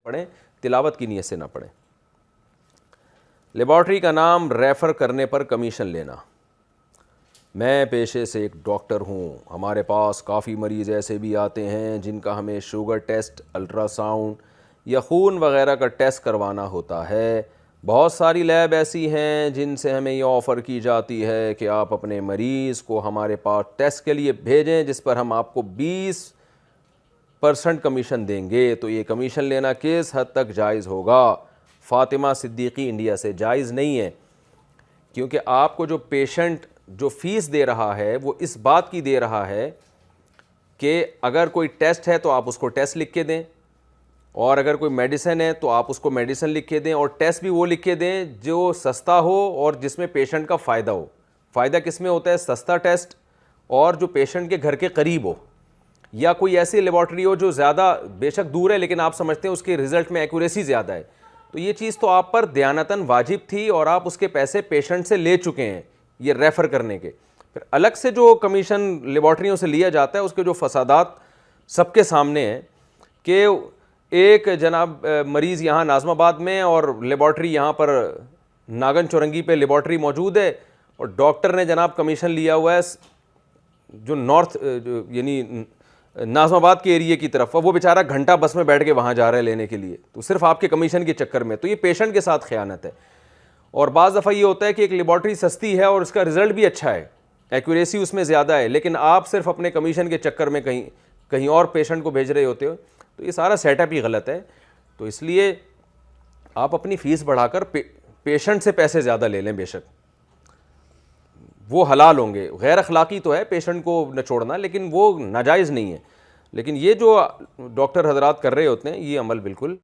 पढ़ें, तिलावत की नीयत से ना पढ़ें। लेबॉर्ट्री का नाम रेफ़र करने पर कमीशन लेना। मैं पेशे से एक डॉक्टर हूँ, हमारे पास काफ़ी मरीज़ ऐसे भी आते हैं जिनका हमें शुगर टेस्ट, अल्ट्रासाउंड या खून वगैरह का टेस्ट करवाना होता है। बहुत सारी लैब ऐसी हैं जिनसे हमें ये ऑफ़र की जाती है कि आप अपने मरीज़ को हमारे पास टेस्ट के लिए भेजें, जिस पर हम आपको 20% कमीशन देंगे। तो ये कमीशन लेना किस हद तक जायज़ होगा? फ़ातिमा सिद्दीकी इंडिया से जायज़ नहीं है, क्योंकि आपको जो पेशेंट जो फ़ीस दे रहा है वो इस बात की दे रहा है कि अगर कोई टेस्ट है तो आप उसको टेस्ट लिख के दें, और अगर कोई मेडिसिन है तो आप उसको मेडिसिन लिख के दें, और टेस्ट भी वो लिख के दें जो सस्ता हो और जिसमें पेशेंट का फ़ायदा हो। फ़ायदा किस में होता है? सस्ता टेस्ट और जो पेशेंट के घर के करीब हो, या कोई ऐसी लेबॉर्ट्री हो जो ज़्यादा बेशक दूर है लेकिन आप समझते हैं उसके रिज़ल्ट में एक्यूरेसी ज़्यादा है। तो ये चीज़ तो आप पर दयानतन वाजिब थी और आप उसके पैसे पेशेंट से ले चुके हैं ये रेफ़र करने के। फिर अलग से जो कमीशन लेबॉर्ट्रियों से लिया जाता है उसके जो फसादात सबके सामने हैं कि एक जनाब मरीज़ यहाँ नाज़माबाद में और लेबॉर्ट्री यहाँ पर नागन चौरंगी पे लेबॉर्ट्री मौजूद है, और डॉक्टर ने जनाब कमीशन लिया हुआ है जो नॉर्थ यानी नाज़माबाद के एरिया की तरफ, वो बेचारा घंटा बस में बैठ के वहाँ जा रहा है लेने के लिए, तो सिर्फ आपके कमीशन के चक्कर में। तो ये पेशेंट के साथ ख़यानत है। और बाज़ दफ़ा ये होता है कि एक लेबॉर्ट्री सस्ती है और उसका रिज़ल्ट भी अच्छा है, एक्यूरेसी उसमें ज़्यादा है, लेकिन आप सिर्फ अपने कमीशन के चक्कर में कहीं और पेशेंट को भेज रहे होते हो। तो ये सारा सेटअप ही गलत है। तो इसलिए आप अपनी फ़ीस बढ़ाकर पेशेंट से पैसे ज़्यादा ले लें, बेशक वो हलाल होंगे। गैर अखलाक़ी तो है पेशेंट को नचोड़ना, लेकिन वो नाजायज़ नहीं है। लेकिन ये जो डॉक्टर हजरात कर रहे होते हैं ये अमल बिल्कुल